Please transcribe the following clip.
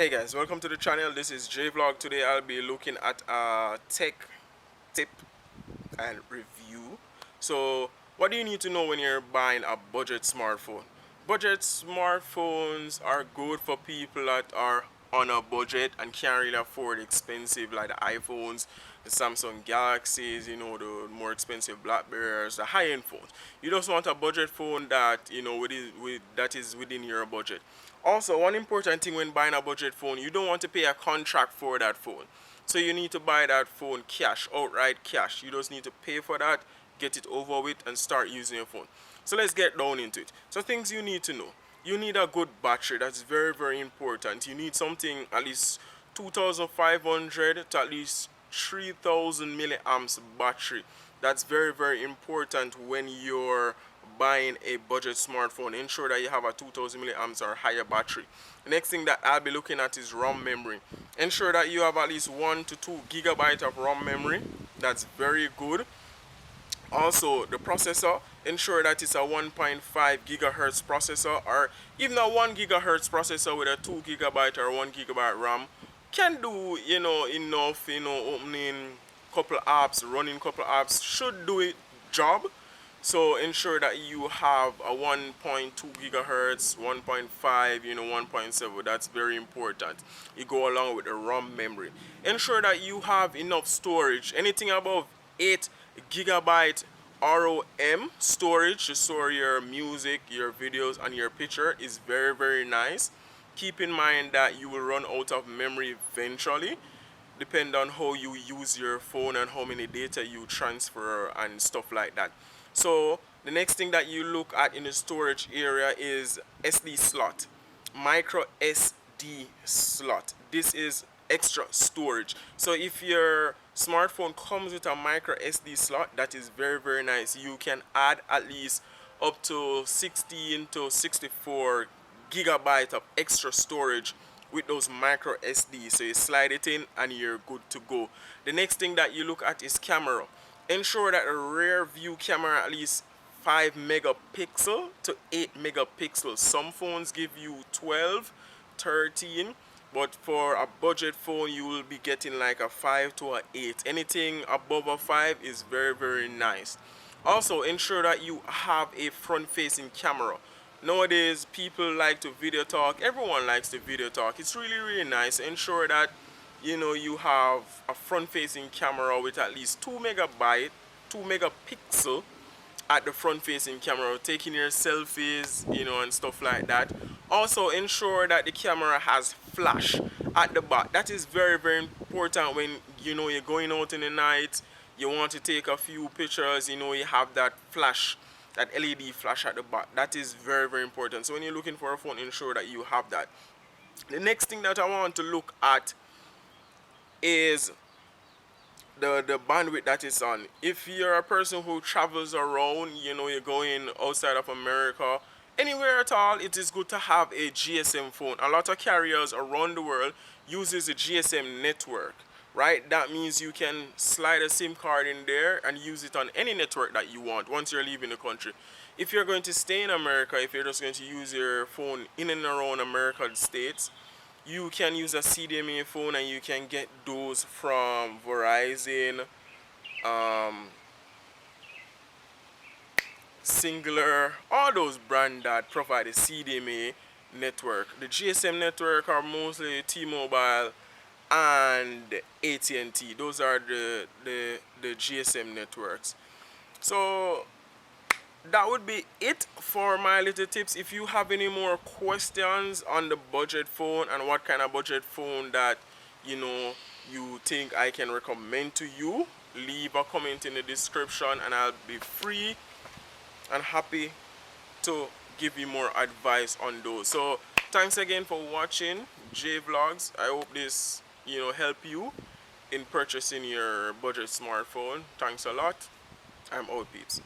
Hey guys, welcome to the channel. This is JVLOG. Today I'll be looking at a tech tip and review. So what do you need to know when you're buying a budget smartphone? Budget smartphones are good for people that are on a budget and can't really afford expensive like the iPhones, the Samsung Galaxies, the more expensive Blackberries, the high-end phones. You just want a budget phone that that is within your budget. Also, one important thing when buying a budget phone, you don't want to pay a contract for that phone. So you need to buy that phone cash, outright cash. You just need to pay for that, get it over with, and start using your phone. So let's get down into it. So things you need to know. You need a good battery. That's very, very important. You need something at least 2,500 to at least 3,000 milliamps battery. That's very, very important when you're buying a budget smartphone. Ensure that you have a 2000 milliamps or higher battery. The next thing that I'll be looking at is ROM memory. Ensure that you have at least 1 to 2 gigabyte of ROM memory. That's very good. Also, the processor, ensure that it's a 1.5 gigahertz processor, or even a 1 gigahertz processor with a 2 gigabyte or 1 gigabyte RAM can do enough. Opening couple apps, running couple apps should do it job. So ensure that you have a 1.2 gigahertz, 1.5, 1.7. That's very important. You go along with the ROM memory. Ensure that you have enough storage. Anything above 8 gigabyte ROM storage to store your music, your videos, and your picture is very, very nice. Keep in mind that you will run out of memory eventually, depend on how you use your phone and how many data you transfer and stuff like that. So the next thing that you look at in the storage area is SD slot, micro SD slot. This is extra storage. So if your smartphone comes with a micro SD slot, that is very, very nice. You can add at least up to 16 to 64 gigabyte of extra storage with those micro SD. So you slide it in and you're good to go. The next thing that you look at is camera. Ensure that a rear view camera at least 5 megapixel to 8 megapixels. Some phones give you 12, 13, but for a budget phone you will be getting like a 5 to a 8. Anything above a 5 is very, very nice. Also, ensure that you have a front facing camera. Nowadays people like to video talk. Everyone likes to video talk. It's really, really nice. Ensure that you have a front facing camera with at least 2 megapixel at the front facing camera, taking your selfies, and stuff like that. Also ensure that the camera has flash at the back. That is very, very important when you're going out in the night, you want to take a few pictures, you have that flash, that LED flash at the back. That is very, very important. So when you're looking for a phone, ensure that you have that. The next thing that I want to look at is the bandwidth that is on. If you're a person who travels around, you're going outside of America, anywhere at all, it is good to have a GSM phone. A lot of carriers around the world uses a GSM network, right? That means you can slide a SIM card in there and use it on any network that you want once you're leaving the country. If you're going to stay in America, if you're just going to use your phone in and around American states, you can use a CDMA phone and you can get those from Verizon, Singular, all those brands that provide a CDMA network. The GSM network are mostly T-Mobile and AT&T. Those are the GSM networks. So that would be it for my little tips. If you have any more questions on the budget phone and what kind of budget phone that you think I can recommend to you, leave a comment in the description and I'll be free and happy to give you more advice on those. So thanks again for watching JVLOGS. I hope this help you in purchasing your budget smartphone. Thanks a lot. I'm out, peeps.